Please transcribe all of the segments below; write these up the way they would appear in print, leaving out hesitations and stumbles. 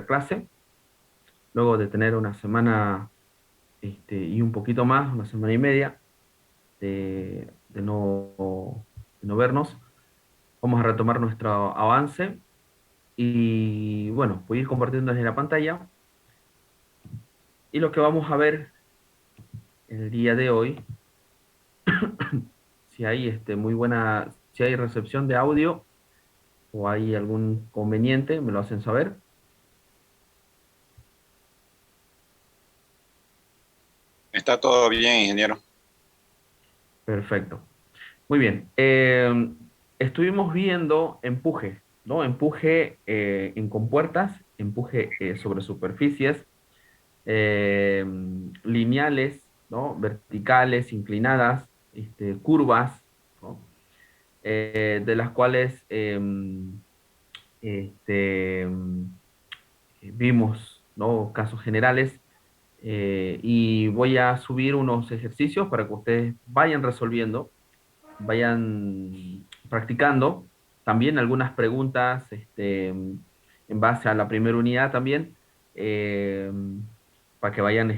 clase, luego de tener una semana y un poquito más, una semana y media de no vernos. Vamos a retomar nuestro avance y bueno, voy a ir compartiendo desde la pantalla y lo que vamos a ver el día de hoy, si hay si hay recepción de audio o hay algún conveniente, me lo hacen saber. Está todo bien, ingeniero. Perfecto. Muy bien. Estuvimos viendo empuje, ¿no? Empuje en compuertas, empuje sobre superficies eh, lineales, ¿no? Verticales, inclinadas, curvas, ¿no? De las cuales este, vimos, ¿no? Casos generales y voy a subir unos ejercicios para que ustedes vayan resolviendo, vayan practicando. También algunas preguntas en base a la primera unidad también, eh, para que vayan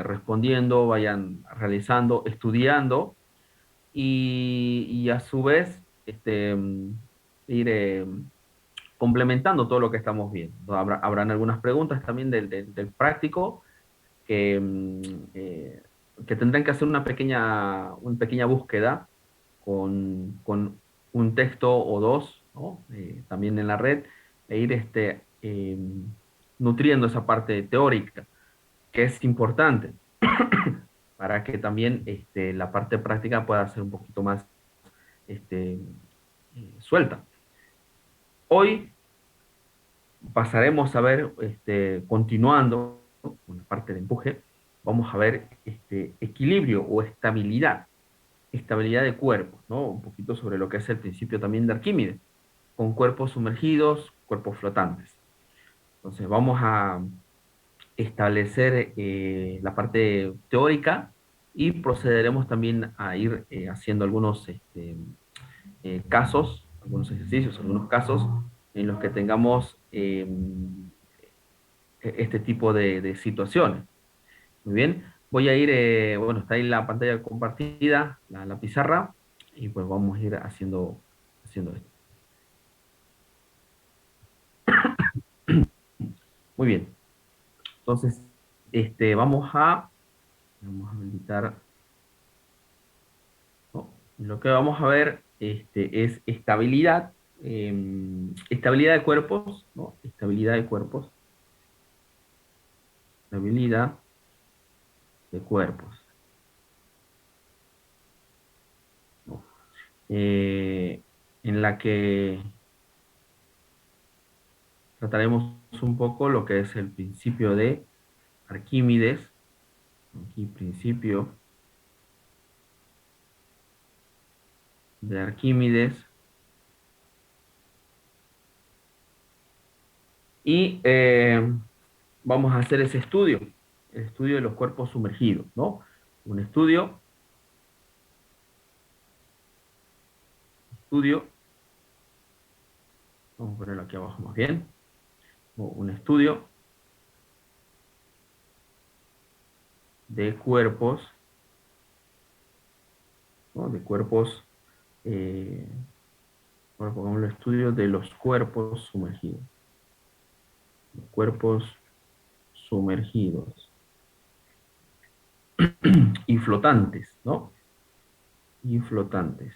respondiendo, vayan realizando, estudiando y a su vez ir complementando todo lo que estamos viendo. Habrán algunas preguntas también del práctico que, que tendrán que hacer una pequeña búsqueda con un texto o dos, ¿no? También en la red, e ir nutriendo esa parte teórica, que es importante para que también la parte práctica pueda ser un poquito más este, suelta. Hoy pasaremos a ver, continuando con la parte de empuje, vamos a ver equilibrio o estabilidad de cuerpos, ¿no? Un poquito sobre lo que es el principio también de Arquímedes, con cuerpos sumergidos, cuerpos flotantes. Entonces vamos a establecer la parte teórica y procederemos también a ir haciendo algunos casos, algunos ejercicios, algunos casos en los que tengamos este tipo de situaciones. Muy bien, voy a ir, bueno, está ahí la pantalla compartida, la pizarra, y pues vamos a ir haciendo esto. Muy bien, entonces, vamos a habilitar, ¿no? Lo que vamos a ver es estabilidad de cuerpos, ¿no? Estabilidad de cuerpos, estabilidad de cuerpos, ¿no? Eh, en la que trataremos un poco lo que es el principio de Arquímedes, aquí principio de Arquímedes, y vamos a hacer ese estudio, el estudio de los cuerpos sumergidos, ¿no? Un estudio, vamos a ponerlo aquí abajo más bien, o un estudio de cuerpos, ¿no? De cuerpos, eh, bueno, pongamos el estudio de los cuerpos sumergidos, los cuerpos sumergidos y flotantes, ¿no? Y flotantes.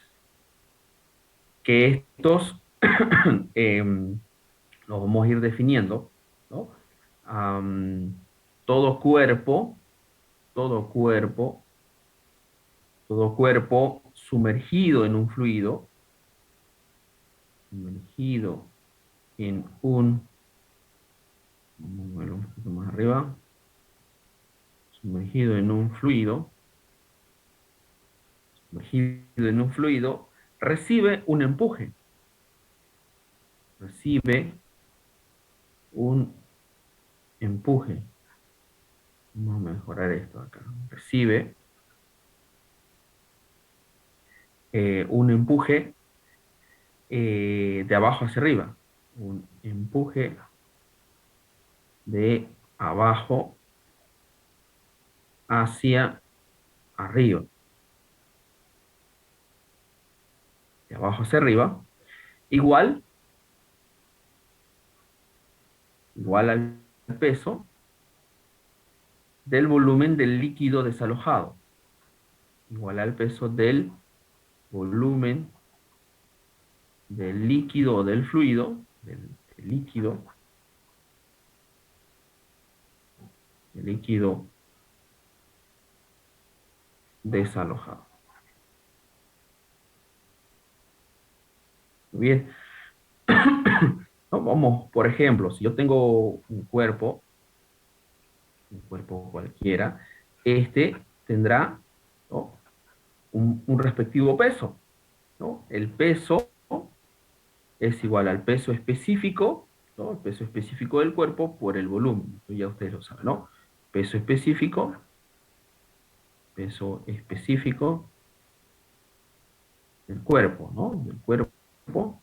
Que estos los vamos a ir definiendo, ¿no? Am, todo cuerpo, todo cuerpo, todo cuerpo sumergido en un fluido, sumergido en un, vamos a verlo un poquito más arriba, sumergido en un fluido, sumergido en un fluido, recibe un empuje, recibe un empuje. Vamos a mejorar esto acá. Recibe un empuje de abajo hacia arriba. Un empuje de abajo hacia arriba. De abajo hacia arriba. Igual, igual al peso del volumen del líquido desalojado. Igual al peso del volumen del líquido o del fluido, del líquido, el líquido desalojado. Muy bien. No, vamos, por ejemplo, si yo tengo un cuerpo cualquiera, este tendrá, ¿no?, un respectivo peso, ¿no? El peso es igual al peso específico, ¿no? El peso específico del cuerpo por el volumen. Esto ya ustedes lo saben, ¿no? Peso específico del cuerpo, ¿no? Del cuerpo,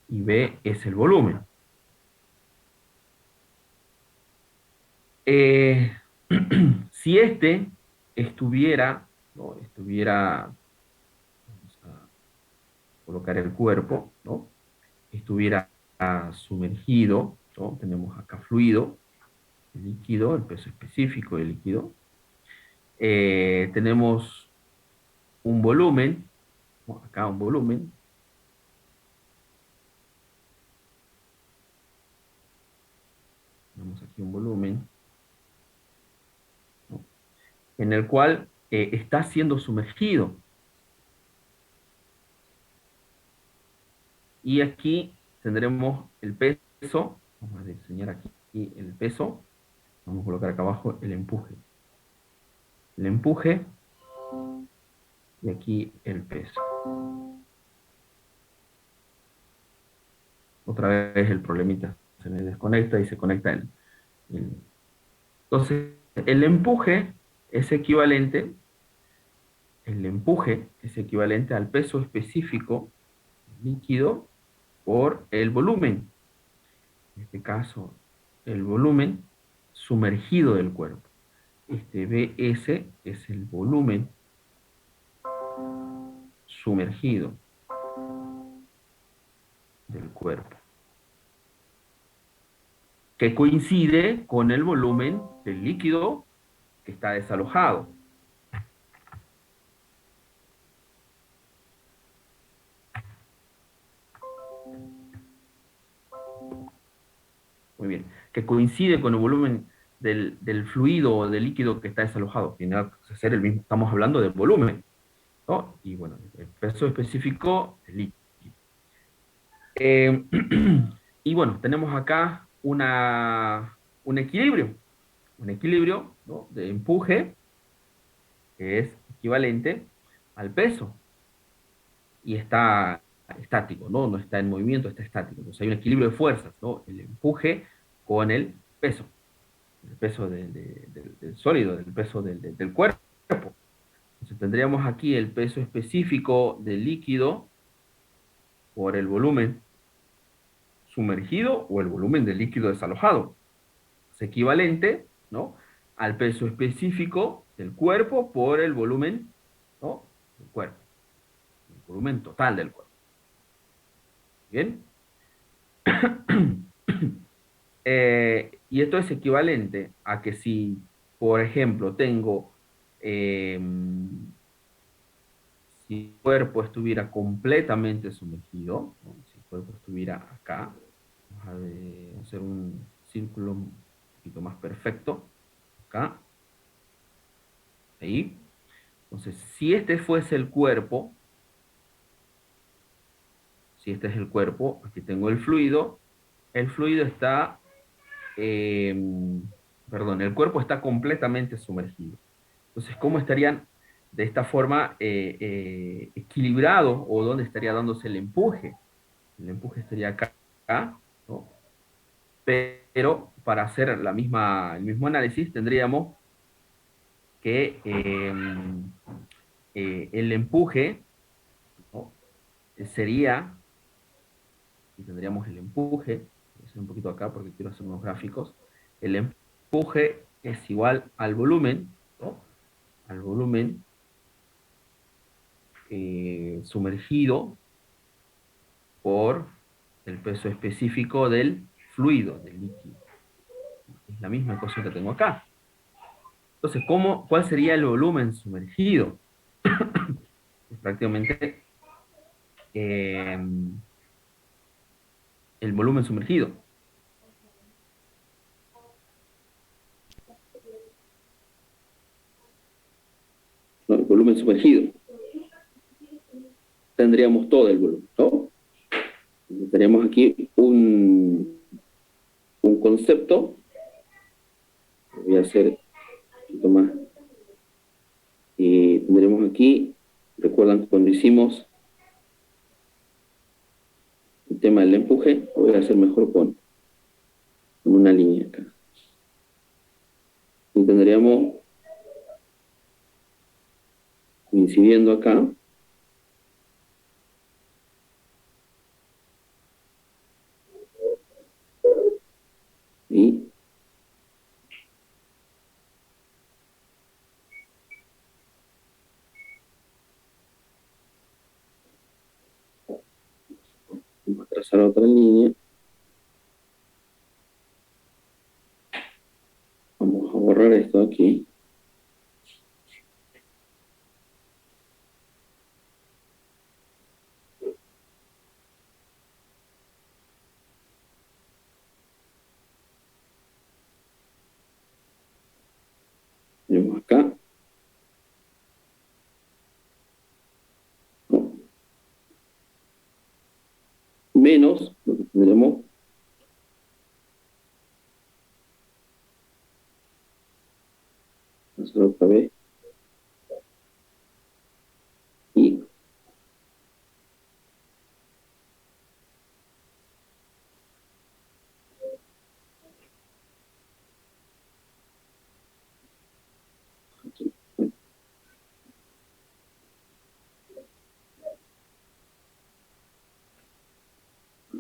y B es el volumen. Eh, si este estuviera, ¿no?, vamos a colocar el cuerpo, ¿no?, estuviera sumergido, ¿no? Tenemos acá fluido, el líquido, el peso específico del líquido. Tenemos un volumen, ¿no?, acá un volumen. Tenemos aquí un volumen, ¿no?, en el cual está siendo sumergido. Y aquí tendremos el peso, vamos a diseñar aquí el peso, vamos a colocar acá abajo el empuje. El empuje y aquí el peso. Otra vez el problemita se me desconecta y se conecta entonces, es equivalente, el empuje es equivalente al peso específico líquido por el volumen. En este caso, el volumen sumergido del cuerpo. Este BS es el volumen sumergido del cuerpo, que coincide con el volumen del líquido que está desalojado. Muy bien. Que coincide con el volumen del fluido o del líquido que está desalojado. Tiene que ser el mismo. Estamos hablando de volumen, ¿no? Y bueno, el peso específico, el líquido. Eh, y bueno, tenemos acá un equilibrio. Un equilibrio, ¿no?, de empuje, que es equivalente al peso. Y está estático, ¿no? No está en movimiento, está estático. Entonces hay un equilibrio de fuerzas, ¿no? El empuje con el peso del sólido, del peso del cuerpo. Entonces tendríamos aquí el peso específico del líquido por el volumen sumergido o el volumen del líquido desalojado. Es equivalente, ¿no?, al peso específico del cuerpo por el volumen, ¿no?, del cuerpo, el volumen total del cuerpo. ¿Bien? Y esto es equivalente a que si, por ejemplo, tengo, eh, si el cuerpo estuviera completamente sumergido, ¿no?, si el cuerpo estuviera acá, vamos a hacer un círculo un poquito más perfecto, acá, ahí. Entonces, si este fuese el cuerpo, si este es el cuerpo, aquí tengo el fluido está, eh, perdón, el cuerpo está completamente sumergido. Entonces, ¿cómo estarían de esta forma equilibrados, o dónde estaría dándose el empuje? El empuje estaría acá, ¿no? Pero para hacer el mismo análisis tendríamos que el empuje, ¿no?, sería, y tendríamos el empuje, hacer un poquito acá porque quiero hacer unos gráficos. El empuje es igual al volumen, ¿no? Al volumen sumergido por el peso específico del fluido, del líquido. Es la misma ecuación que tengo acá. Entonces, ¿cuál sería el volumen sumergido? Es prácticamente eh, el volumen sumergido. No, el volumen sumergido. Tendríamos todo el volumen, ¿no? Tendríamos aquí un concepto. Voy a hacer un poquito más. Y tendremos aquí, recuerdan cuando hicimos el tema del empuje, lo voy a hacer mejor con una línea acá. Y tendríamos, incidiendo acá, y vamos a trazar otra línea. Vamos a borrar esto aquí. Tenemos acá. ¿No? Menos lo que tendremos hacer otra vez. Y aquí.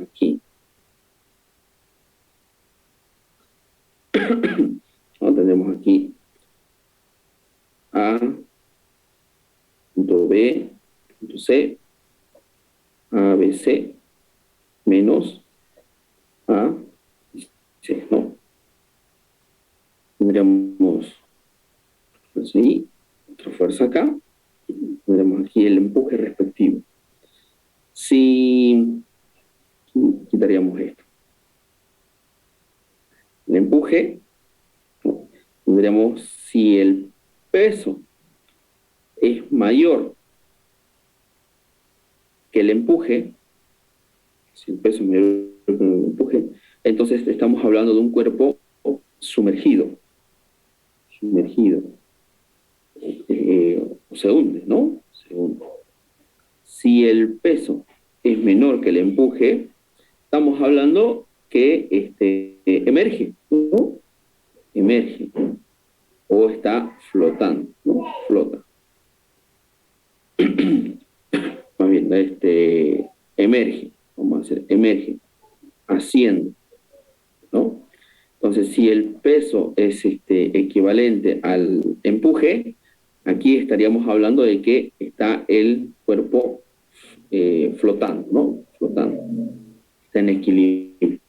Aquí. ¿No? Tenemos aquí A, punto B, punto C, A, B, C, menos A, C, ¿no? Tendríamos fuerza ahí, otra fuerza acá, tendremos aquí el empuje respectivo. Si quitaríamos esto, el empuje, ¿no? Tendríamos si el peso es mayor que el empuje, si el peso es mayor que el empuje, entonces estamos hablando de un cuerpo sumergido, se hunde, ¿no? Se hunde. Si el peso es menor que el empuje, estamos hablando que emerge, ¿no? Emerge, o está flotando, ¿no? Flota. Más bien, emerge, vamos a hacer, emerge, asciende, ¿no? Entonces, si el peso es equivalente al empuje, aquí estaríamos hablando de que está el cuerpo flotando, ¿no? Flotando. Está en equilibrio.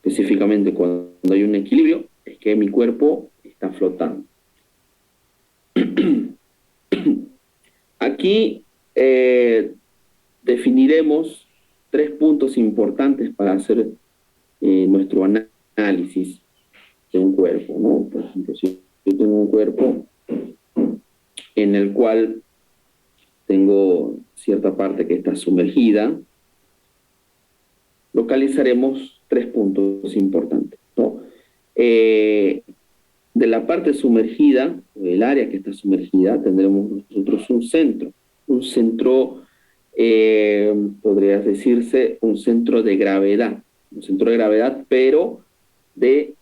Específicamente cuando hay un equilibrio, es que mi cuerpo está flotando. Aquí definiremos 3 puntos importantes para hacer nuestro análisis de un cuerpo, ¿no? Por ejemplo, si yo tengo un cuerpo en el cual tengo cierta parte que está sumergida, localizaremos 3 puntos importantes, ¿no? De la parte sumergida, del área que está sumergida, tendremos nosotros un centro, podría decirse, un centro de gravedad, pero de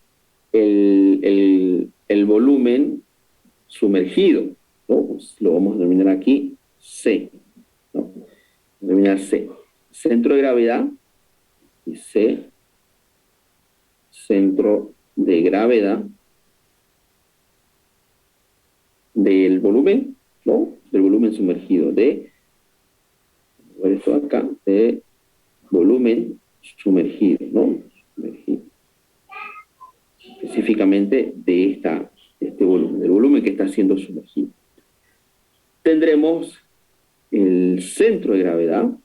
el volumen sumergido, ¿no? Pues lo vamos a denominar aquí C, ¿no? Denominar C. Centro de gravedad y C, centro de gravedad del volumen, ¿no? Del volumen sumergido, esto acá, de volumen sumergido, ¿no? Sumergido. Específicamente de este volumen, del volumen que está siendo sumergido. Tendremos el centro de gravedad,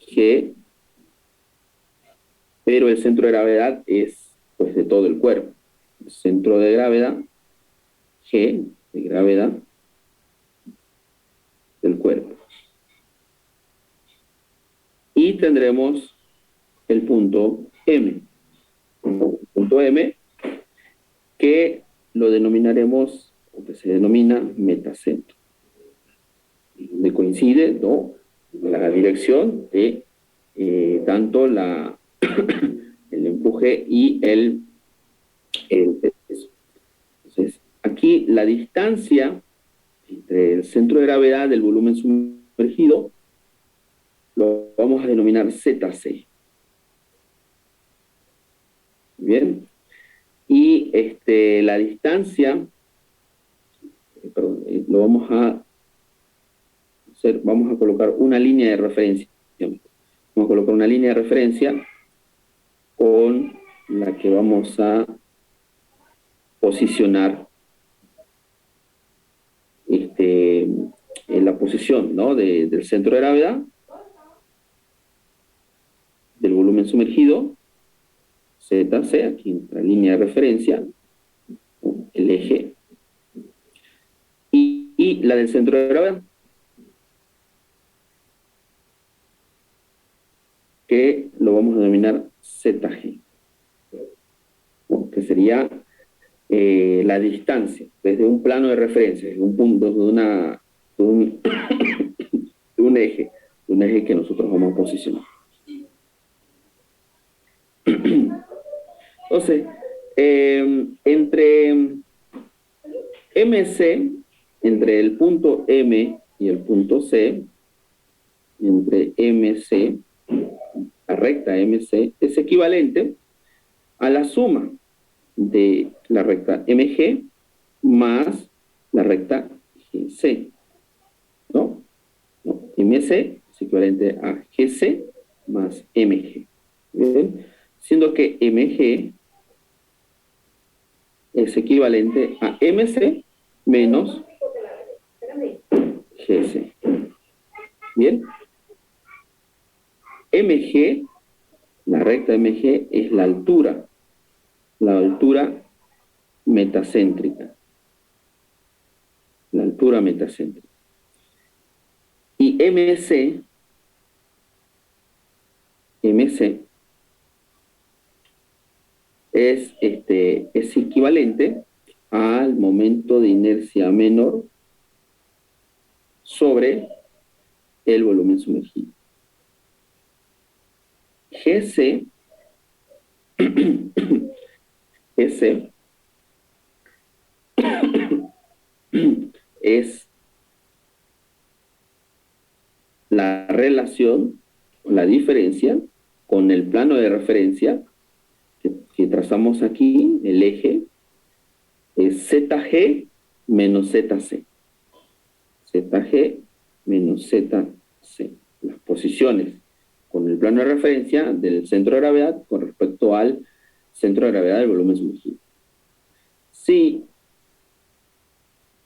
G, pero el centro de gravedad es pues de todo el cuerpo. El centro de gravedad, G, de gravedad del cuerpo. Y tendremos el punto M. El punto M, que lo denominaremos, o que se denomina metacentro. Donde coincide, ¿no?, la dirección de tanto el empuje y el peso. Entonces, aquí la distancia entre el centro de gravedad del volumen sumergido lo vamos a denominar ZC. Bien. Y la distancia, perdón, lo vamos a hacer, vamos a colocar una línea de referencia. Vamos a colocar una línea de referencia con la que vamos a posicionar en la posición, ¿no?, del centro de gravedad, del volumen sumergido, ZC, aquí nuestra línea de referencia, el eje, y la del centro de gravedad, que lo vamos a denominar ZG, ¿no?, que sería la distancia desde un plano de referencia, desde un punto, de un eje que nosotros vamos a posicionar. Entonces, entre MC, entre el punto M y el punto C, entre MC, la recta MC, es equivalente a la suma de la recta MG más la recta GC, ¿no? MC es equivalente a GC más MG. ¿Bien? Siendo que MG es equivalente a MC menos GC. Bien. MG, la recta MG, es la altura metacéntrica. La altura metacéntrica. Y MC es equivalente al momento de inercia menor sobre el volumen sumergido. GC es la relación, la diferencia con el plano de referencia que trazamos aquí, el eje, es ZG menos ZC. ZG menos ZC. Las posiciones con el plano de referencia del centro de gravedad con respecto al centro de gravedad del volumen sumergido. Si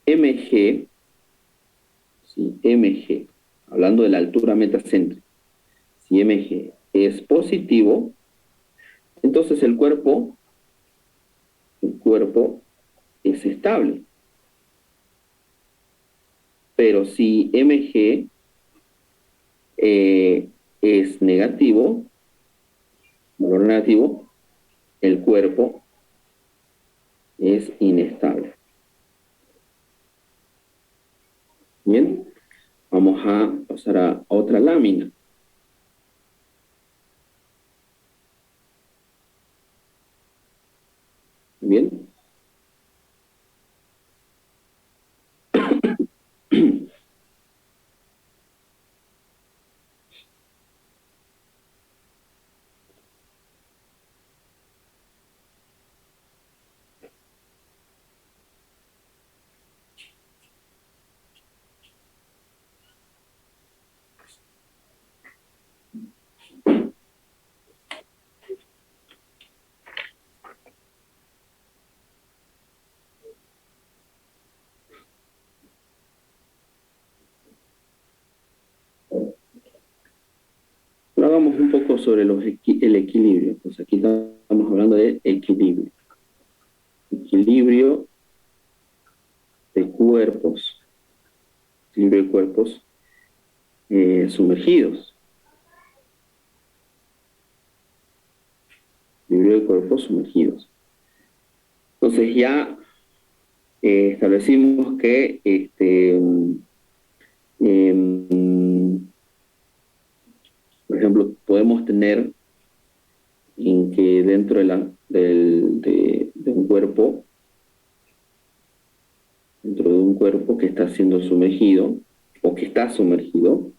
MG, hablando de la altura metacéntrica, si MG es positivo, entonces el cuerpo es estable. Pero si MG es negativo, valor negativo, el cuerpo es inestable. Bien, vamos a pasar a otra lámina. Bien. Ahora vamos un poco sobre el equilibrio. Pues aquí estamos hablando de equilibrio. Equilibrio de cuerpos. Equilibrio de cuerpos sumergidos. Equilibrio de cuerpos sumergidos. Entonces ya establecimos que por ejemplo, podemos tener en que dentro de un cuerpo, dentro de un cuerpo que está siendo sumergido o que está sumergido,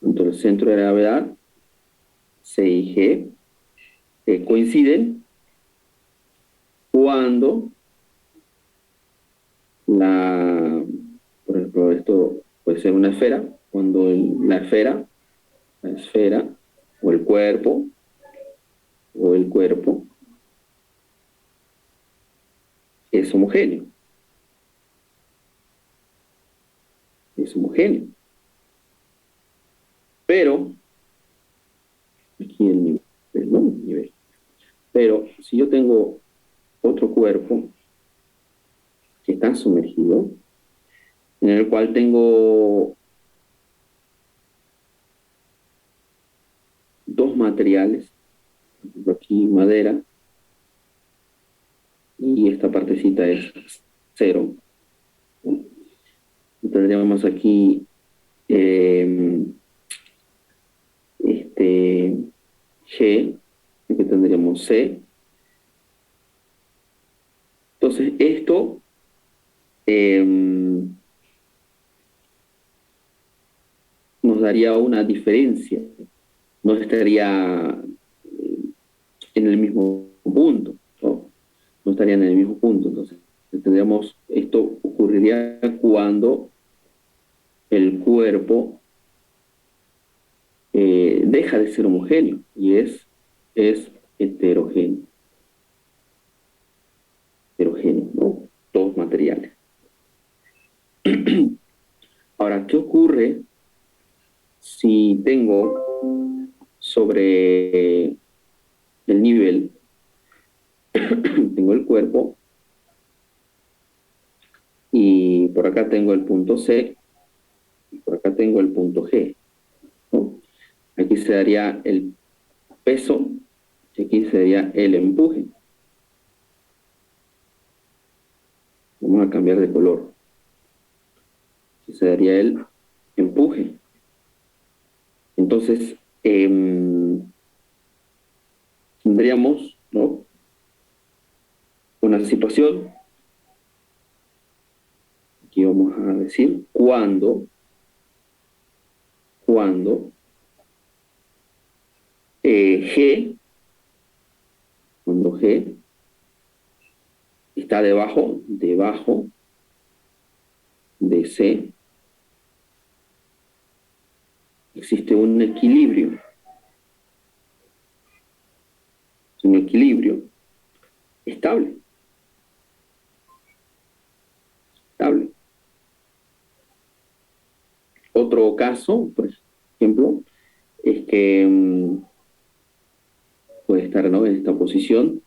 dentro del centro de gravedad, C y G, coinciden cuando por ejemplo, esto puede ser una esfera, cuando la esfera o el cuerpo es homogéneo. Es homogéneo. Pero, aquí el nivel, ¿no? El nivel. Pero si yo tengo otro cuerpo que está sumergido, en el cual tengo dos materiales, por ejemplo aquí madera, y esta partecita es cero. Tendríamos aquí G, aquí tendríamos C. Entonces esto nos daría una diferencia, no estaría en el mismo punto, ¿no? No estarían en el mismo punto. Entonces tendríamos, esto ocurriría cuando el cuerpo deja de ser homogéneo y es heterogéneo. Heterogéneo, ¿no? Todos materiales. Ahora, ¿qué ocurre si tengo sobre el nivel, tengo el cuerpo, y por acá tengo el punto C, y por acá tengo el punto G, ¿no? Aquí se daría el peso, y aquí se daría el empuje. Vamos a cambiar de color. Aquí se daría el empuje. Entonces, tendríamos, ¿no?, una situación, aquí vamos a decir, cuando G, cuando G está debajo de C, existe un equilibrio. Es un equilibrio estable. Estable. Otro caso, por ejemplo, es que puede estar, ¿no?, en esta posición.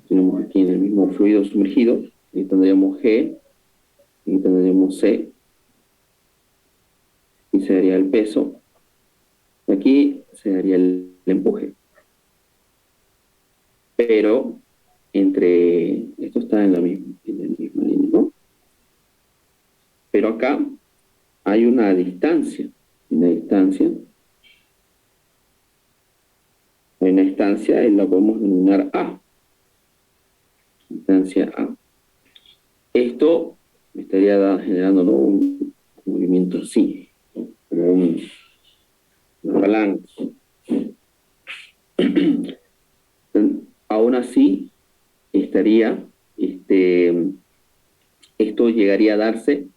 Tenemos aquí en el mismo fluido sumergido, y tendríamos G, y tendríamos C, y se daría el peso. Aquí se daría el empuje. Pero esto está en la misma línea, ¿no? Pero acá hay una distancia. Hay una distancia y la podemos denominar A. Distancia A. Esto me estaría generando, ¿no?, un movimiento así, ¿no?, como una palanca. Aún así, esto llegaría a darse,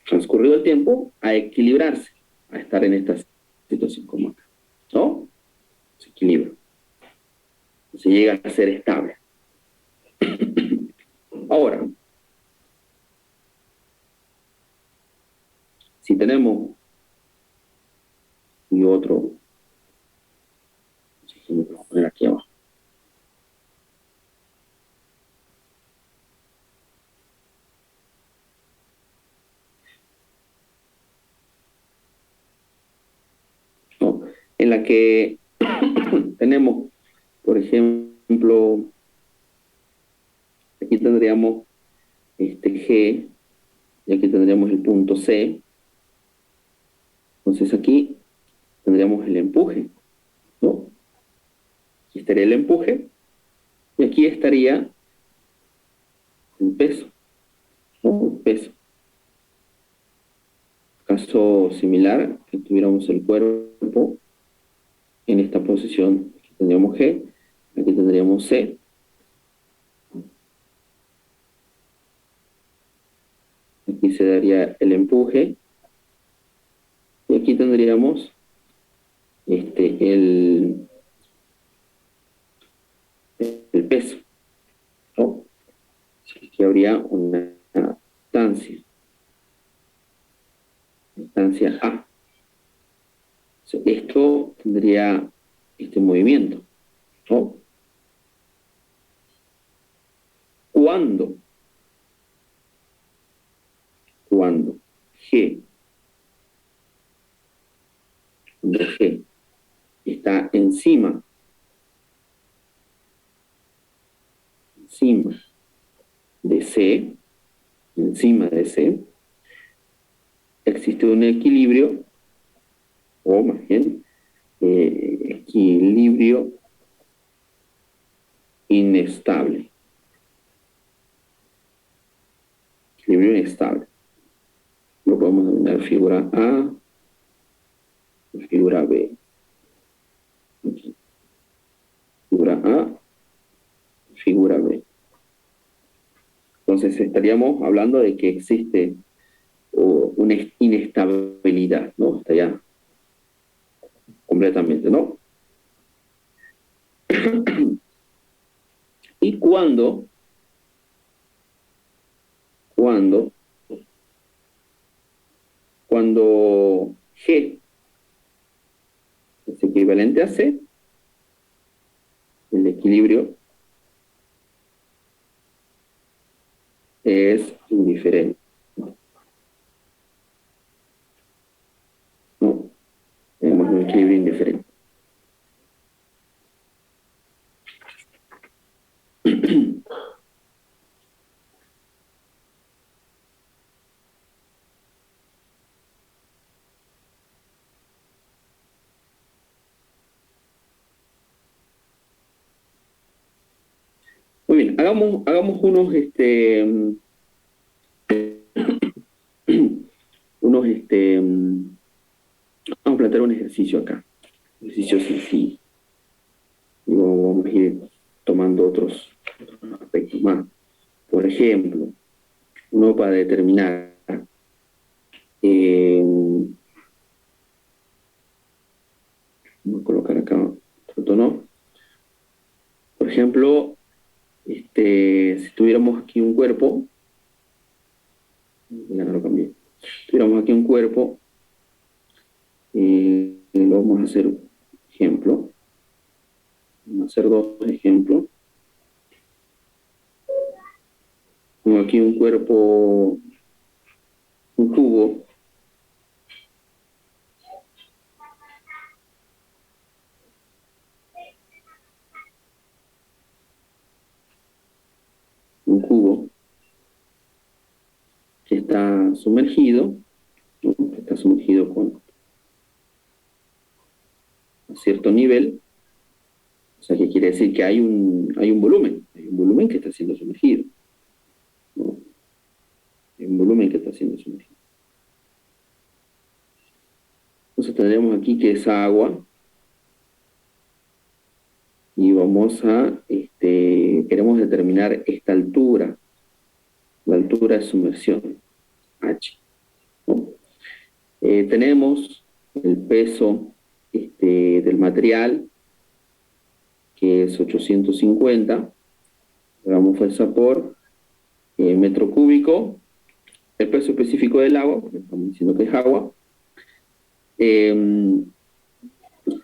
transcurrido el tiempo, a equilibrarse, a estar en esta situación como acá, ¿no? Se equilibra. Se llega a ser estable. Ahora, Si tenemos y otro, voy a poner aquí abajo. ¿No? En la que tenemos, por ejemplo, aquí tendríamos G, y aquí tendríamos el punto C. Entonces aquí tendríamos el empuje, ¿no? Aquí estaría el empuje, y aquí estaría el peso, ¿no? El peso. Caso similar, que tuviéramos el cuerpo en esta posición, aquí tendríamos G, aquí tendríamos C, aquí se daría el empuje, y aquí tendríamos el peso, ¿no? Aquí habría una distancia A. Esto tendría este movimiento, ¿no? Cuando G, cuando G está encima de C, existe un equilibrio, o más bien, equilibrio inestable. Equilibrio inestable. Lo podemos denominar figura A, figura B. Aquí. Figura A, figura B. Entonces estaríamos hablando de que existe una inestabilidad, ¿no? Hasta ya completamente, ¿no? Y cuando G es equivalente a C, el equilibrio es indiferente. ¿No? Tenemos un equilibrio indiferente. Muy bien, hagamos unos, vamos a plantear un ejercicio acá, un ejercicio sencillo. Y vamos a ir tomando otros aspectos más. Por ejemplo, uno para determinar vamos a colocar acá otro tono. Por ejemplo, si tuviéramos aquí un cuerpo, ya no lo cambié. Si tuviéramos aquí un cuerpo, lo vamos a hacer ejemplo. Vamos a hacer dos ejemplos. Tengo aquí un cuerpo, un cubo. Un cubo que está sumergido, ¿no? Que está sumergido con a cierto nivel. O sea, que quiere decir que hay un volumen que está siendo sumergido, ¿no? Hay un volumen que está siendo sumergido. Entonces tendremos aquí que es agua, y vamos a, queremos determinar esta altura, la altura de sumersión, H, ¿no? Tenemos el peso del material, que es 850, hagamos fuerza por metro cúbico, el peso específico del agua, porque estamos diciendo que es agua,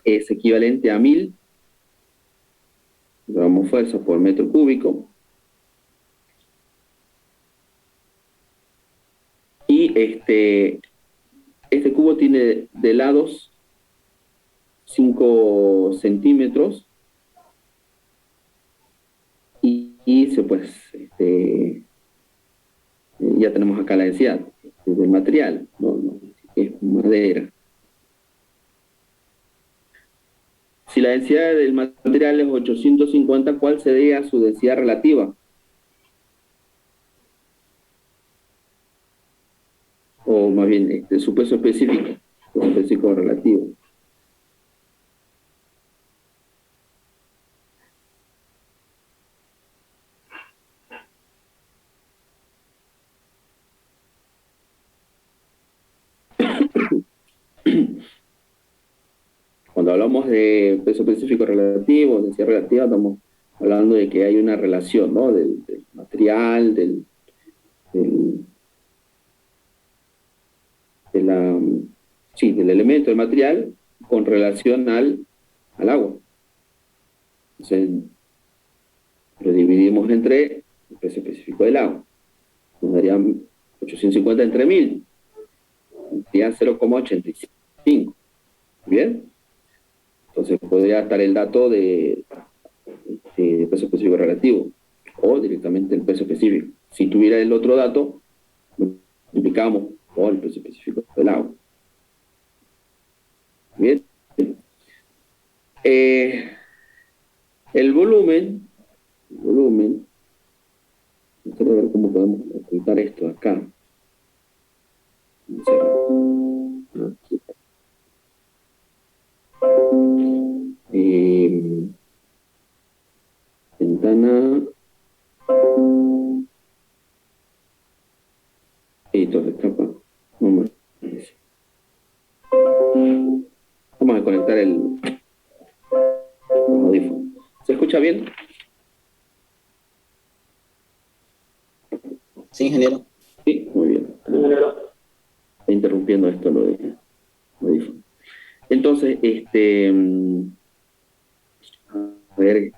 es equivalente a 1000 gramos fuerza por metro cúbico. Y este cubo tiene de lados 5 centímetros ya tenemos acá la densidad del material, ¿no? Es madera. Si la densidad del material es 850, ¿cuál sería su densidad relativa? O más bien, su peso específico relativo. Cuando hablamos de peso específico relativo, densidad relativa, estamos hablando de que hay una relación, ¿no? Del material, del elemento, del material, con relación al agua. Entonces, lo dividimos entre el peso específico del agua. Nos daría 850 entre 1000. Sería 0,85. ¿Bien? Entonces podría estar el dato de peso específico relativo o directamente el peso específico. Si tuviera el otro dato, multiplicamos por el peso específico del agua. Bien. El volumen, quiero ver cómo podemos ocultar esto acá. Ventana. Editor de capa. Vamos a conectar el audífono. ¿Se escucha bien? Sí, ingeniero. Sí, muy bien. Está interrumpiendo esto lo de audífono. Entonces, a ver,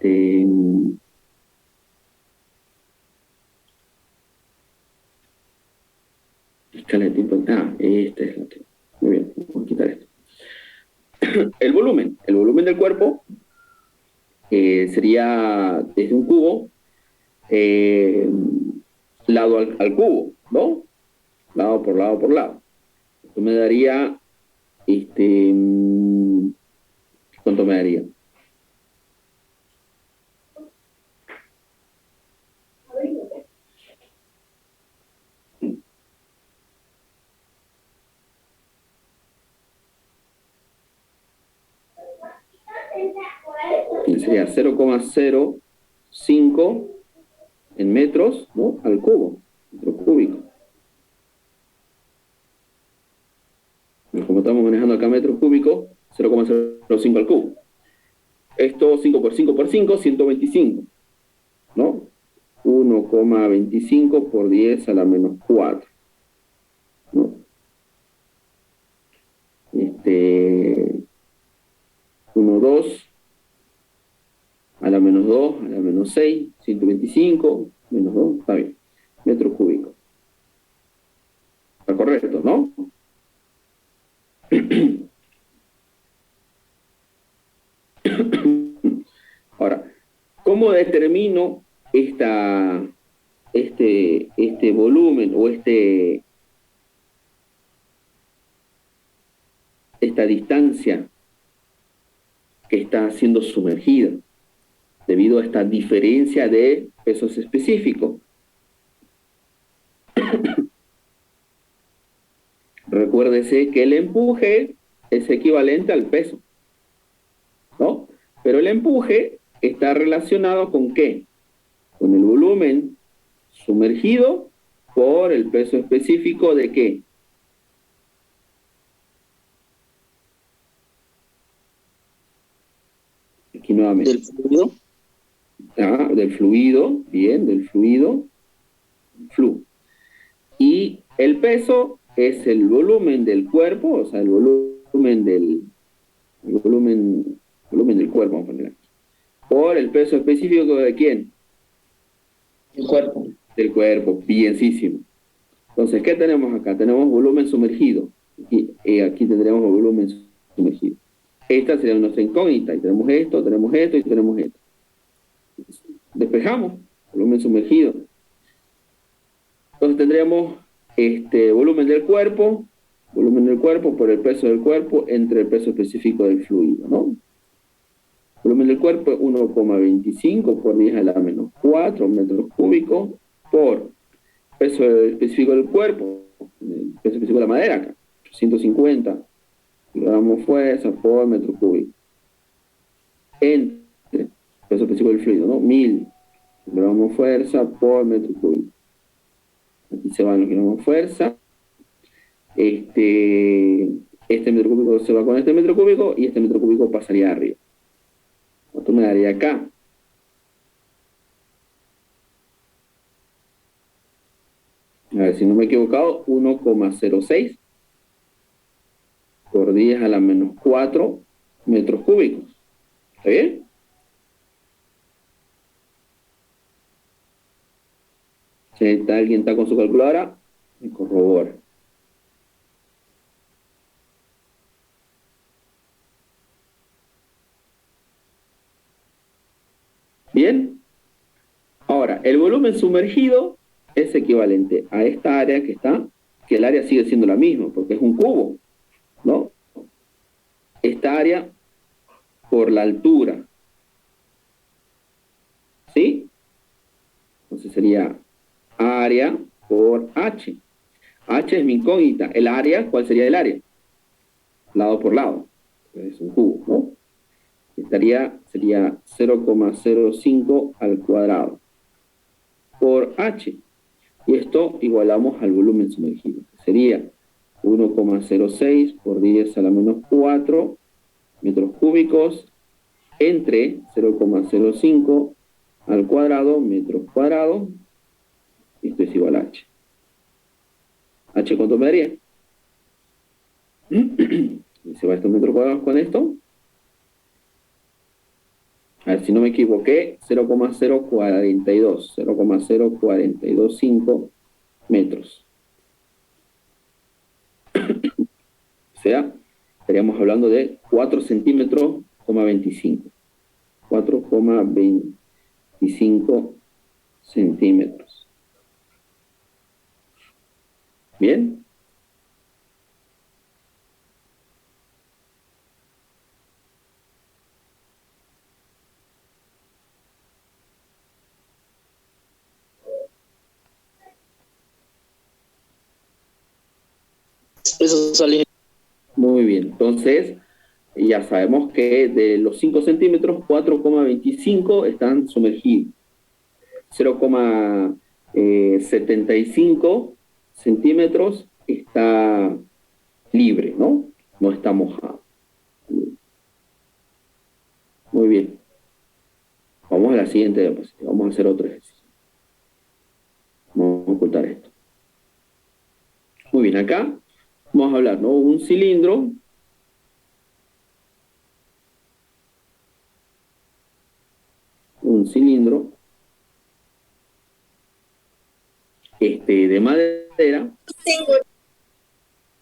escala de tiempo. Esta es la que. Muy bien, vamos a quitar esto. El volumen del cuerpo sería desde un cubo, lado al cubo, ¿no? Lado por lado por lado. Esto me daría, ¿cuánto me daría? Sería 0,05 en metros, ¿no? Al cubo, metro cúbico. Y como estamos manejando acá metros cúbicos, 0,05 al cubo. Esto 5 por 5 por 5, 125, ¿no? 1,25 por 10 a la menos 4, ¿no? 1, 2 a la menos 2, a la menos 6, 125, menos 2, está bien, metro cúbico. Está correcto, ¿no? Ahora, ¿cómo determino este volumen o esta distancia que está siendo sumergida debido a esta diferencia de pesos específicos? Recuérdese que el empuje es equivalente al peso, ¿no? Pero el empuje está relacionado ¿con qué? Con el volumen sumergido por el peso específico ¿de qué? Aquí nuevamente. ¿Del fluido? Del fluido, bien, del fluido, flu. Y El peso es el volumen del cuerpo, o sea, el volumen del cuerpo, vamos a poner aquí, por el peso específico de quién, El cuerpo. del cuerpo, bienísimo. Entonces, ¿qué tenemos acá? Tenemos volumen sumergido. Aquí tendremos el volumen sumergido. Esta sería nuestra incógnita. Y tenemos esto y tenemos esto. Despejamos, volumen sumergido. Entonces tendríamos volumen del cuerpo por el peso del cuerpo entre el peso específico del fluido, ¿no? Volumen del cuerpo 1,25 por 10 a la menos 4 metros cúbicos por peso específico del cuerpo, el peso específico de la madera acá, 150 kilogramos fuerza por metro cúbico. Entre peso específico del fluido, ¿no? 1000 kilogramos fuerza por metro cúbico. Aquí se van los kilogramos fuerza. Este metro cúbico se va con este metro cúbico y este metro cúbico pasaría arriba. Esto me daría acá. A ver, si no me he equivocado, 1,06 por 10 a la menos 4 metros cúbicos. ¿Está bien? Si alguien está con su calculadora, me corrobora. ¿Bien? Ahora, el volumen sumergido es equivalente a esta área que está, que el área sigue siendo la misma, porque es un cubo, ¿no? Esta área por la altura. ¿Sí? Entonces sería área por H. H es mi incógnita. El área, ¿cuál sería el área? Lado por lado. Es un cubo, ¿no? Sería 0,05 al cuadrado por H. Y esto igualamos al volumen sumergido. Sería 1,06 por 10 a la menos 4 metros cúbicos entre 0,05 al cuadrado metros cuadrados. Esto es igual a H. ¿H cuánto me daría? Se va estos metros cuadrados con esto. A ver, si no me equivoqué, 0,0425 metros. O sea, estaríamos hablando de 4 centímetros, 25. 4,25 centímetros. ¿Bien? Eso sale. Muy bien. Entonces, ya sabemos que de los 5 centímetros, 4,25 están sumergidos. 0,75 centímetros está libre, ¿no? No está mojado. Muy bien. Vamos a la siguiente diapositiva. Vamos a hacer otro ejercicio. Vamos a ocultar esto. Muy bien, acá vamos a hablar, ¿no? Un cilindro. Un cilindro. De madera.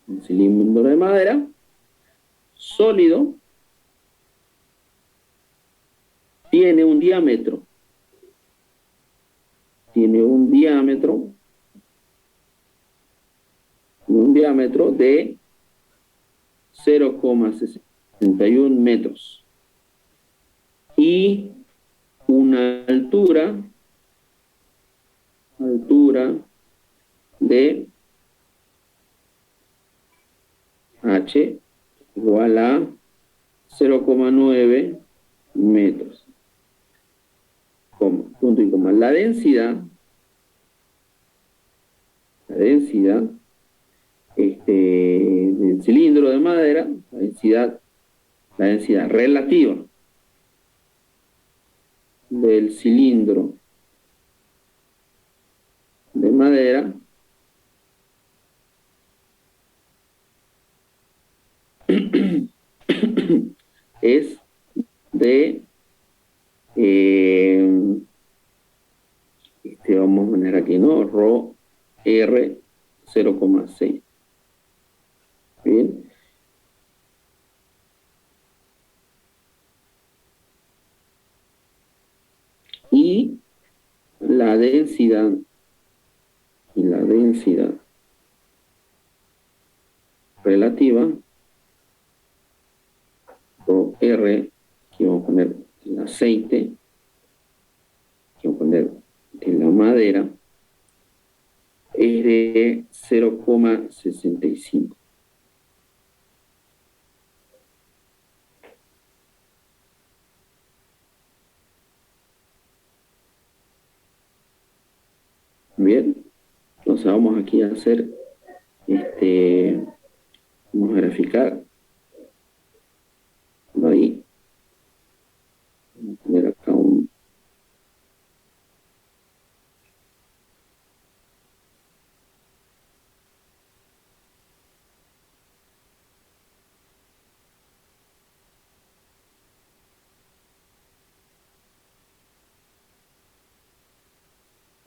Un cilindro de madera. Sólido. Tiene un diámetro. Tiene un diámetro de 0,61 metros y una altura de H igual a 0,9 metros. Punto y coma. La densidad del cilindro de madera, la densidad relativa del cilindro de madera es de, eh, vamos a poner aquí, ¿no? Rho R 0,6. Bien. Y la densidad, relativa, o R, que vamos a poner el aceite, que vamos a poner en la madera, es de 0,65. Bien, entonces vamos aquí a hacer, vamos a graficar, ahí, vamos a poner acá un,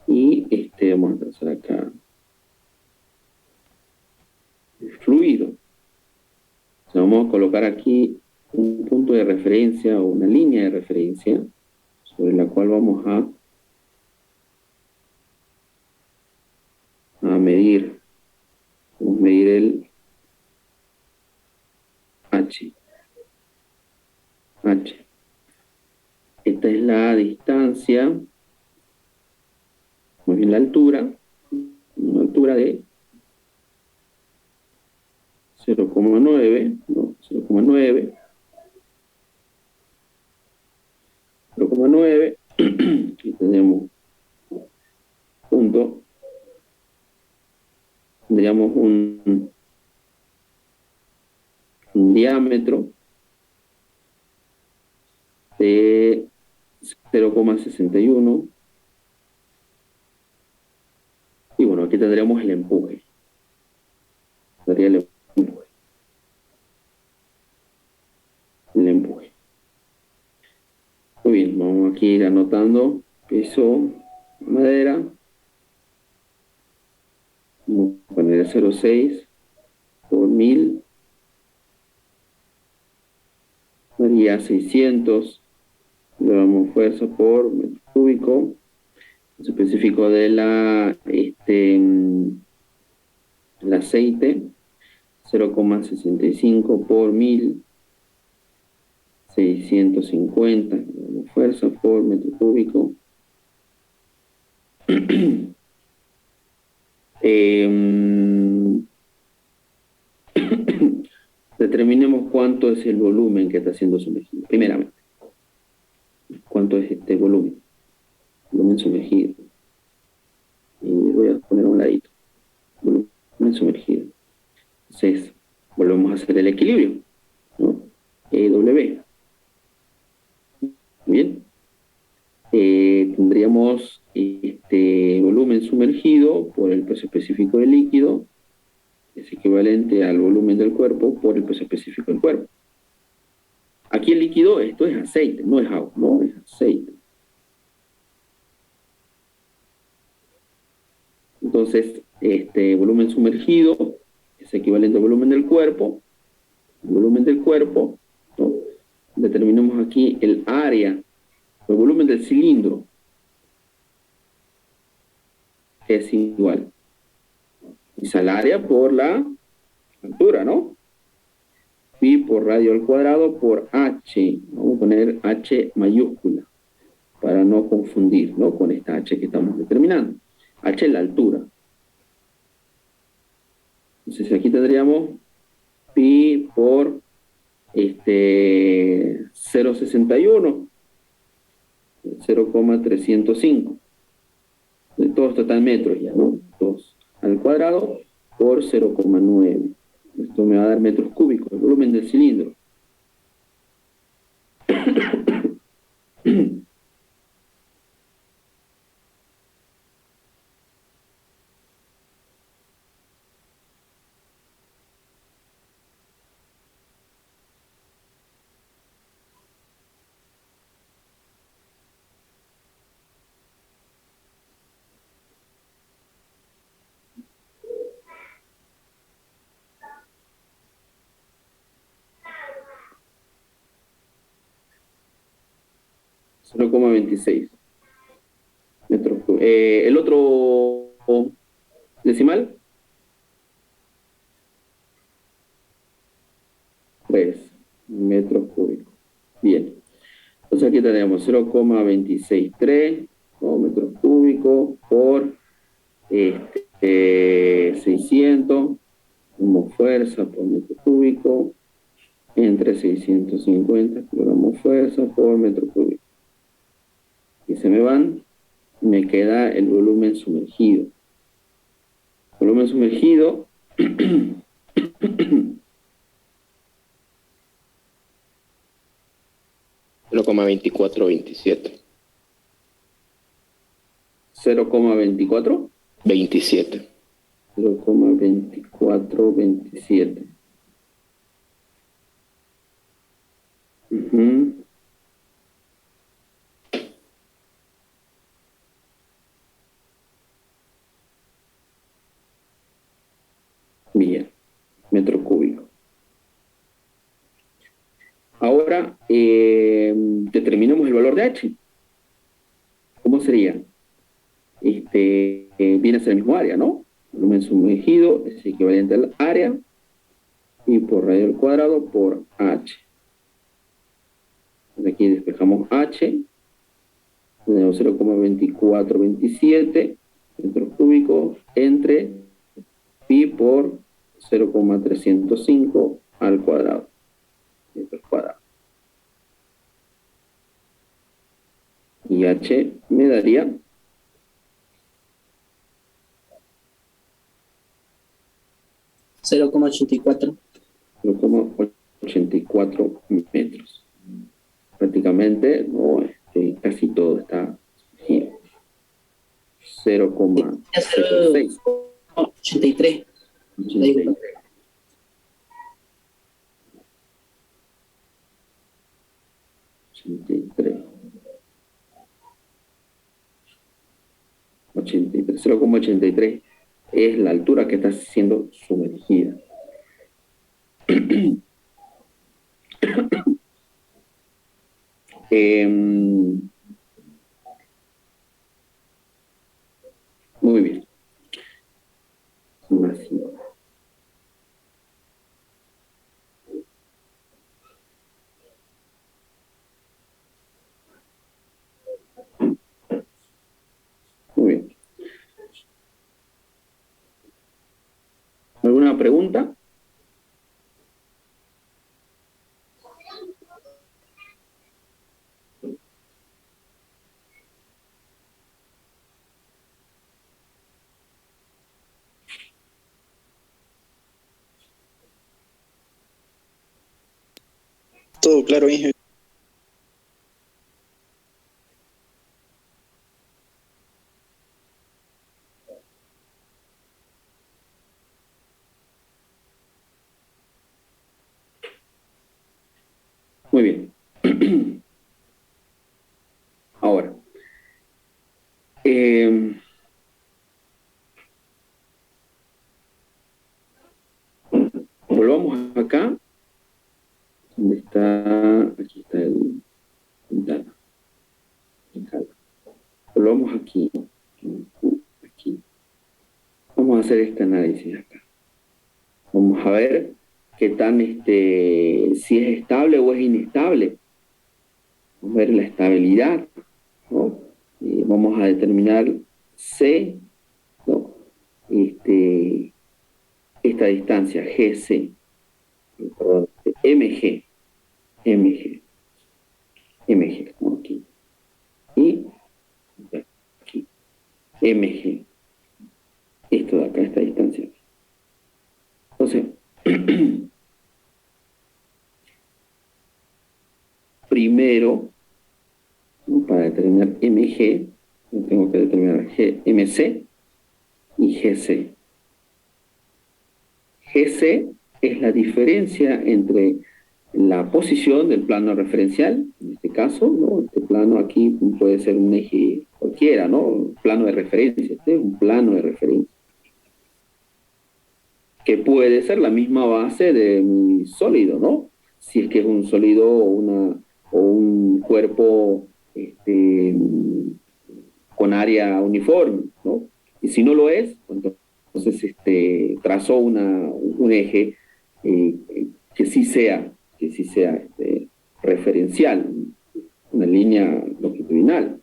y vamos a trazar acá el fluido. O sea, vamos a colocar aquí un punto de referencia o una línea de referencia sobre la cual vamos a medir, vamos a medir el H. Esta es la distancia, más bien la altura, una altura de 0,9, ¿no? 0,9, aquí tenemos punto, tendríamos un diámetro de 0,61, y bueno, aquí tendríamos el empuje. Sería el empuje. Muy bien, vamos aquí a ir anotando peso madera. Vamos a poner 0,6 por 1000. Daría 600. Le damos fuerza por metro cúbico. Es específico de el aceite. 0,65 por 1000. 650. Le damos fuerza por metro cúbico. Determinemos cuánto es el volumen que está siendo sumergido. Primeramente, ¿cuánto es este volumen? Volumen sumergido. Y voy a poner a un ladito. Volumen sumergido. Entonces, volvemos a hacer el equilibrio, ¿no? W. Bien. Tendríamos este volumen sumergido por el peso específico del líquido, es equivalente al volumen del cuerpo por el peso específico del cuerpo. Aquí el líquido, esto es aceite, no es agua, no, es aceite. Entonces, este volumen sumergido es equivalente al volumen del cuerpo. El volumen del cuerpo, ¿no? Determinamos aquí el área, el volumen del cilindro, es igual. Es el área por la altura, ¿no? Pi por radio al cuadrado por H. Vamos a poner H mayúscula para no confundir, ¿no? Con esta H que estamos determinando. H es la altura. Entonces aquí tendríamos pi por 0,61, 0,305. Todo esto está en metros ya, ¿no? 2 al cuadrado por 0,9. Esto me va a dar metros cúbicos, el volumen del cilindro. 0,26 metros cúbicos. El otro decimal, pues metros cúbicos. Bien. Entonces aquí tenemos 0,263 metros cúbicos por 600 como fuerza por metro cúbico entre 650 kilogramos fuerza por metro cúbico. Y se me van, me queda el volumen sumergido. Volumen sumergido 0,2427. 0,24 27. 0,2427. Bien, metro cúbico. Ahora determinemos el valor de H. ¿Cómo sería? Viene a ser el mismo área, ¿no? Volumen sumergido es equivalente al área y por radio al cuadrado por H. Entonces aquí despejamos H, tenemos 0,2427 metros cúbicos entre pi por 0,305 al cuadrado, metros cuadrados. Y H me daría 0,84. 0,84 metros. Prácticamente, no, casi todo está sumergido. 0,06. 83. 83. 0,83 es la altura que está siendo sumergida. Muy bien. Así. Muy bien. ¿Alguna pregunta? Todo claro, Inge. Muy bien. Ahora, volvamos acá. ¿Dónde está? Aquí está el ventana. Volvamos aquí. Aquí. Vamos a hacer este análisis acá. Vamos a ver qué tan, si es estable o es inestable. Vamos a ver la estabilidad, ¿no? Vamos a determinar C, ¿no? Esta distancia, GC, perdón, MG, como aquí. Y aquí, MG. Esto de acá, esta distancia. Entonces, primero, para determinar MG, tengo que determinar MC y GC. GC es la diferencia entre la posición del plano referencial, en este caso, ¿no? Este plano aquí puede ser un eje cualquiera, ¿no? Plano de referencia, este es un plano de referencia. Que puede ser la misma base de mi sólido, ¿no? Si es que es un sólido o un cuerpo este, con área uniforme, ¿no? Y si no lo es, entonces trazo un eje que sí sea, referencial, una línea longitudinal.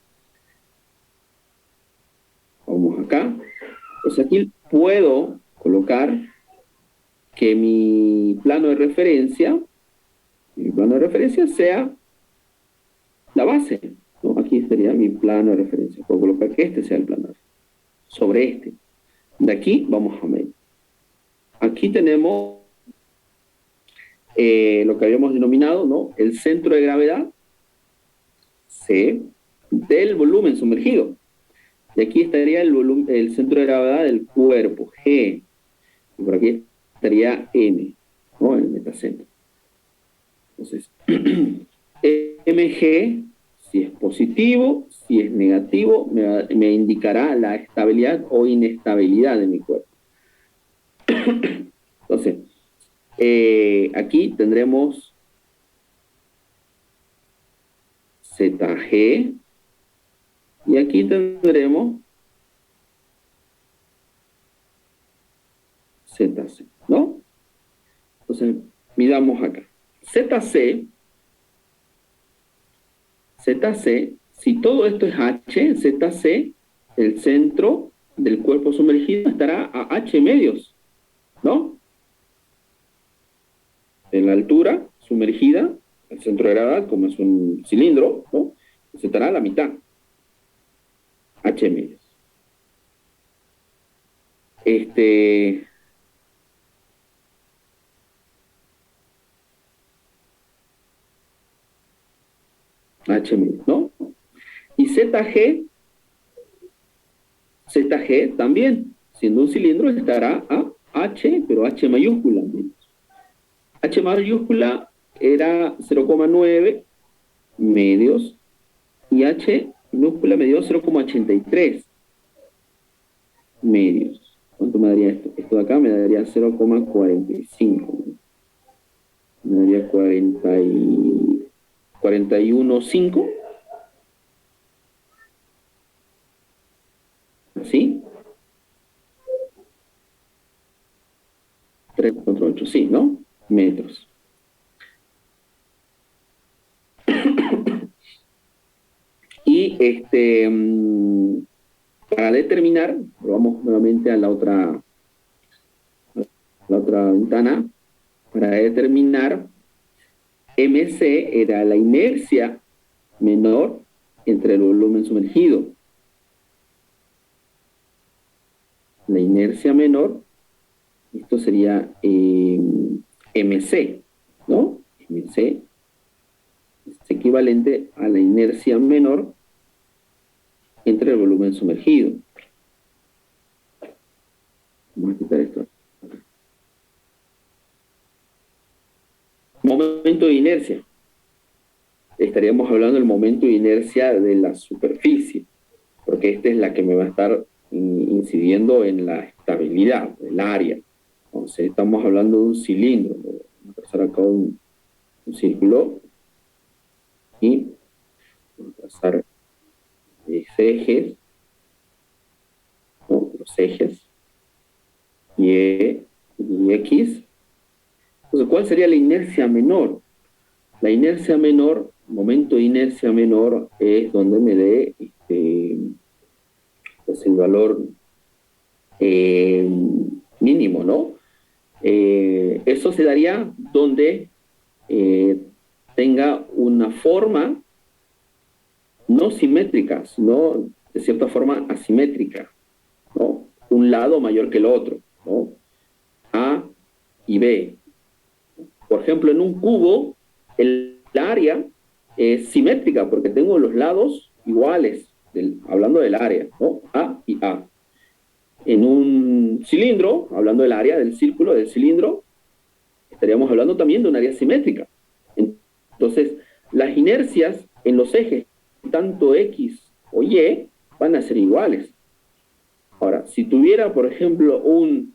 Vamos acá. Pues aquí puedo colocar que mi plano de referencia sea la base, ¿no? Aquí sería mi plano de referencia. Puedo colocar que este sea el plano de referencia. Sobre este. De aquí vamos a medir. Aquí tenemos lo que habíamos denominado, ¿no? El centro de gravedad C del volumen sumergido. Y aquí estaría el centro de gravedad del cuerpo, G. Y por aquí estaría N, ¿no? El metacentro. Entonces, MG, si es positivo, si es negativo, me indicará la estabilidad o inestabilidad de mi cuerpo. Entonces, aquí tendremos ZG y aquí tendremos ZC, ¿no? Entonces, midamos acá. ZC, si todo esto es H, ZC, el centro del cuerpo sumergido estará a H medios, ¿no? En la altura sumergida, el centro de gravedad, como es un cilindro, ¿no? Pues estará a la mitad, H medios. H medios, ¿no? Y ZG también, siendo un cilindro, estará a H, pero H mayúscula. H mayúscula era 0,9 medios y H minúscula me dio 0,83 medios. ¿Cuánto me daría esto? Esto de acá me daría 0,45. Me daría 41,5. ¿Sí? 3,48, sí, ¿no? Metros. Y para determinar, vamos nuevamente a la otra ventana, para determinar MC era la inercia menor entre el volumen sumergido. La inercia menor, esto sería MC, ¿no? MC es equivalente a la inercia menor entre el volumen sumergido. Vamos a quitar esto. Momento de inercia. Estaríamos hablando del momento de inercia de la superficie, porque esta es la que me va a estar incidiendo en la estabilidad del área. Entonces estamos hablando de un cilindro. Vamos a trazar acá un círculo y vamos a trazar ejes, ¿no? Los ejes y X. Entonces, ¿cuál sería la inercia menor? La inercia menor, momento de inercia menor, es donde me dé pues el valor mínimo, ¿no? Eso se daría donde tenga una forma no simétrica, sino de cierta forma asimétrica, ¿no? Un lado mayor que el otro, ¿no? A y B. Por ejemplo, en un cubo, el área es simétrica porque tengo los lados iguales, hablando del área, ¿no? A y A. En un cilindro, hablando del área del círculo, del cilindro, estaríamos hablando también de un área simétrica. Entonces, las inercias en los ejes, tanto X o Y, van a ser iguales. Ahora, si tuviera, por ejemplo, un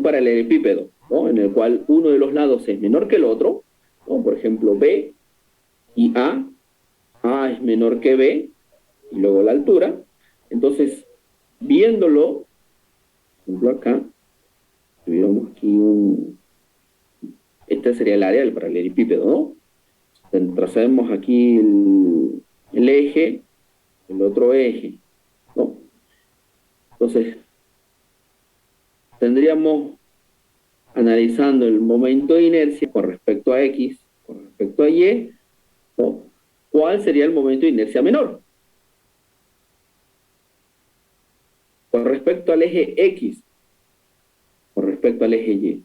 paralelepípedo, ¿no? En el cual uno de los lados es menor que el otro, ¿no? Por ejemplo, B y A es menor que B, y luego la altura. Entonces, viéndolo, por ejemplo acá, tuviéramos aquí este sería el área del paralelepípedo, ¿no? Trazamos aquí el eje, el otro eje, ¿no? Entonces, tendríamos, analizando el momento de inercia con respecto a X, con respecto a Y, ¿no? ¿Cuál sería el momento de inercia menor? Con respecto al eje X, con respecto al eje Y.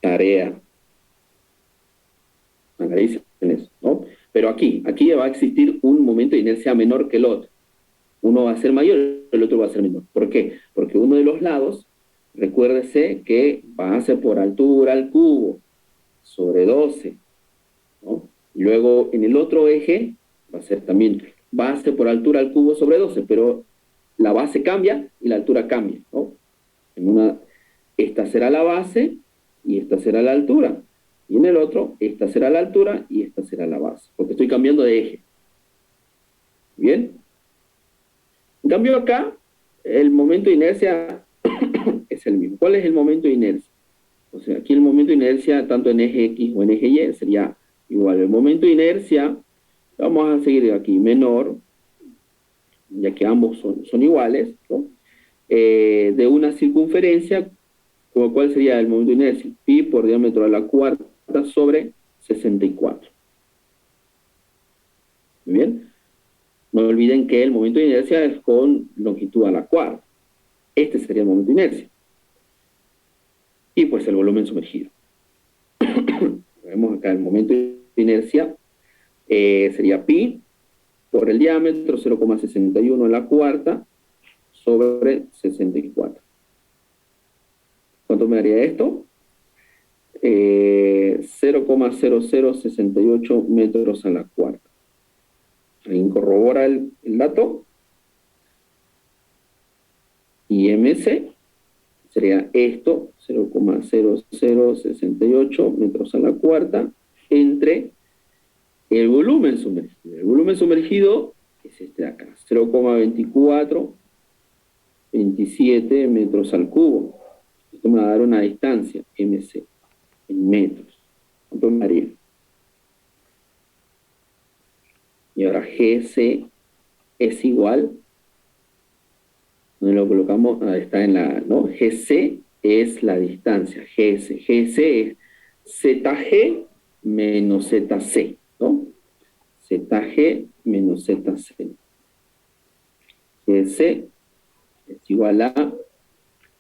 Tarea. Analicen eso, ¿no? Pero aquí va a existir un momento de inercia menor que el otro. Uno va a ser mayor, el otro va a ser menor. ¿Por qué? Porque uno de los lados, recuérdese que base por altura al cubo sobre 12, ¿no? Y luego en el otro eje va a ser también base por altura al cubo sobre 12, pero la base cambia y la altura cambia, ¿no? Esta será la base y esta será la altura. Y en el otro, esta será la altura y esta será la base, porque estoy cambiando de eje. ¿Bien? En cambio acá, el momento de inercia es el mismo. ¿Cuál es el momento de inercia? O sea, aquí el momento de inercia, tanto en eje X o en eje Y, sería igual. El momento de inercia, vamos a seguir aquí, menor, ya que ambos son iguales, ¿no? De una circunferencia, ¿cuál sería el momento de inercia? Pi por diámetro a la cuarta sobre 64. ¿Muy bien? No olviden que el momento de inercia es con longitud a la cuarta. Este sería el momento de inercia. Y pues el volumen sumergido. Vemos acá el momento de inercia sería pi por el diámetro 0,61 a la cuarta sobre 64. ¿Cuánto me daría esto? 0,0068 metros a la cuarta. ¿Alguien corrobora el dato? Y MC sería esto, 0,0068 metros a la cuarta, entre el volumen sumergido. El volumen sumergido es este de acá, 0,2427 metros al cubo. Esto me va a dar una distancia, MC, en metros. ¿Cuánto me daría? Y ahora GC es igual, donde lo colocamos, está en la, ¿no? GC es la distancia, GC es ZG menos ZC, ¿no? ZG menos ZC. GC es igual a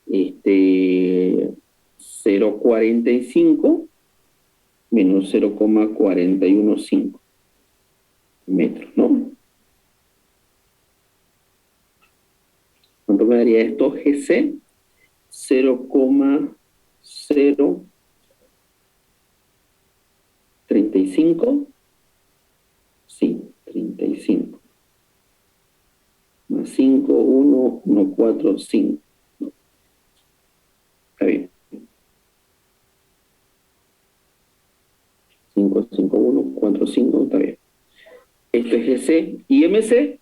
0,45 menos 0,415 metros, ¿no? ¿Cuánto me daría esto? GC 0,035. Sí, 35. Más 5, 1, 1, 4, 5. No. Está bien. 5, 5, 1, 4, 5, está bien. Esto es GC y MC.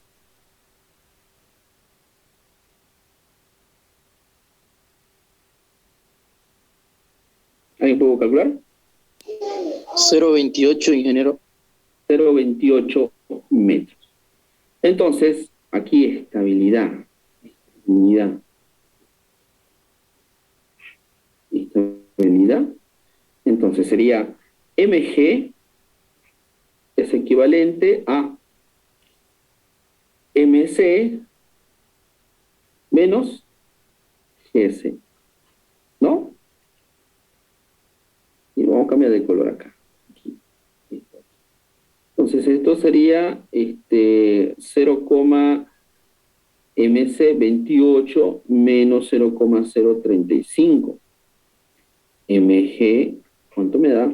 ¿Alguien puede calcular? 0,28, ingeniero. 0,28 metros. Entonces, aquí estabilidad. Estabilidad. Entonces sería MG es equivalente a MC menos GS, ¿no? Y vamos a cambiar de color acá. Aquí. Entonces esto sería 0,0 MC 28 menos 0,035. MG, ¿cuánto me da?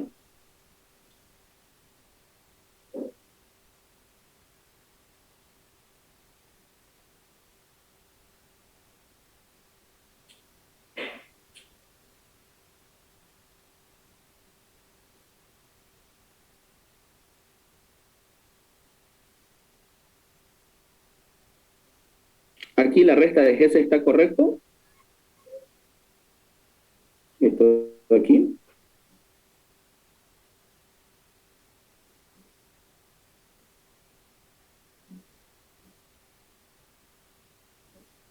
Aquí la resta de GC está correcto. Esto de aquí.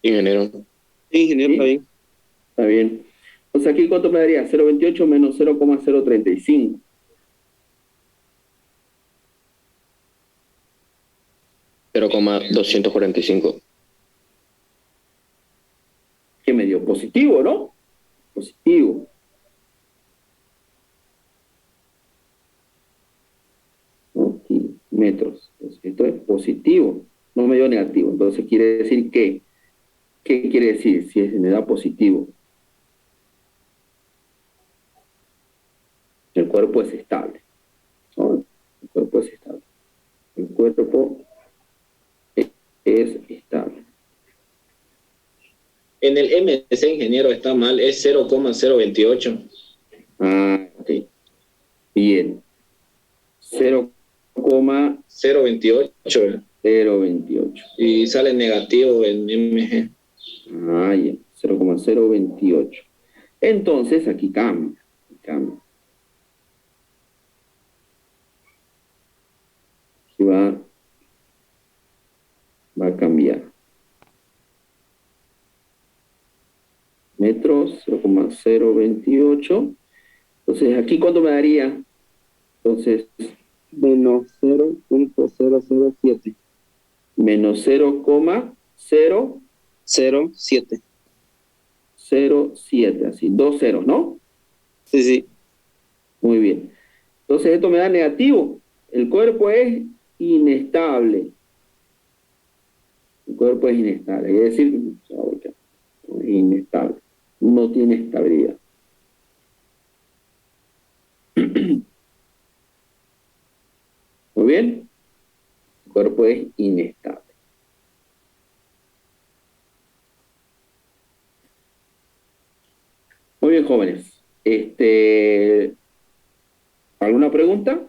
Ingeniero. Sí, ingeniero, ¿Sí? está bien. Está bien. Entonces aquí ¿cuánto me daría? 0,28 menos 0,035. Cero coma 245. ¿Qué me dio? Positivo, ¿no? Positivo. ¿No? Aquí, metros. Entonces, esto es positivo. No me dio negativo. Entonces quiere decir que, ¿qué quiere decir si me da positivo? El cuerpo es estable. ¿No? El cuerpo es estable. El cuerpo es estable. En el MC, ingeniero, está mal, es 0,028. Ah, ok. Bien. 0,028. 0,028. Y sale negativo en MG. Ah, ya. 0,028. Entonces, aquí cambia. Cambia. Aquí va a cambiar. Metros, 0,028. Entonces, ¿aquí cuánto me daría? Entonces, Menos 0,007. menos 0,007, 07. así, dos ceros, ¿no? Sí, sí. Muy bien. Entonces, esto me da negativo. El cuerpo es inestable. El cuerpo es inestable. Es decir, es inestable. No tiene estabilidad. Muy bien. El cuerpo es inestable. Muy bien, jóvenes. ¿Alguna pregunta?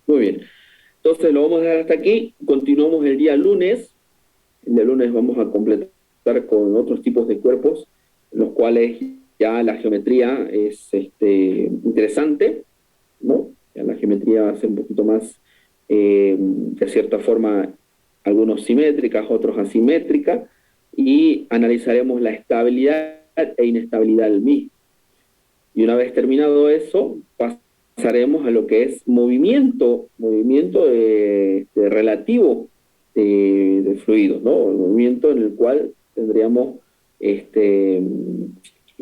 Muy bien. Entonces lo vamos a dejar hasta aquí. Continuamos el día lunes. El día lunes vamos a completar con otros tipos de cuerpos, en los cuales ya la geometría es interesante, ¿no? Ya la geometría va a ser un poquito más, de cierta forma, algunos simétricas, otros asimétricas, y analizaremos la estabilidad e inestabilidad del mismo. Y una vez terminado eso, pasaremos a lo que es movimiento relativo de fluidos, ¿no? El movimiento en el cual tendríamos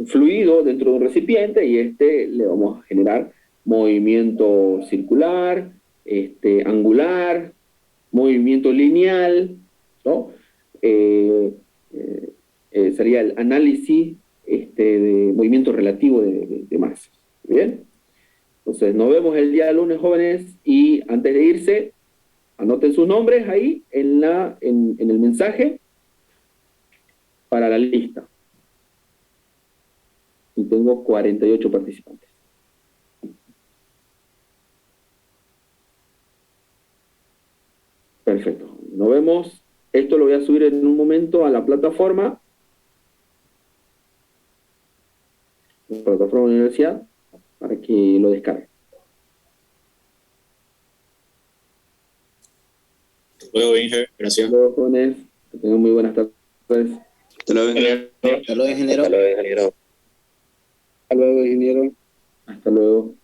fluido dentro de un recipiente y le vamos a generar movimiento circular, angular, movimiento lineal, ¿no? Eh, Sería el análisis de movimiento relativo de masas. ¿Bien? Entonces, nos vemos el día lunes, jóvenes, y antes de irse, anoten sus nombres ahí en el mensaje para la lista. Y tengo 48 participantes. Perfecto. Nos vemos. Esto lo voy a subir en un momento a la plataforma de la universidad para que lo descarguen. Luego, Inge, gracias. Los jóvenes, que tengan muy buenas tardes. Hasta luego, ingeniero. Hasta luego, ingeniero. Hasta luego, ingeniero. Hasta luego.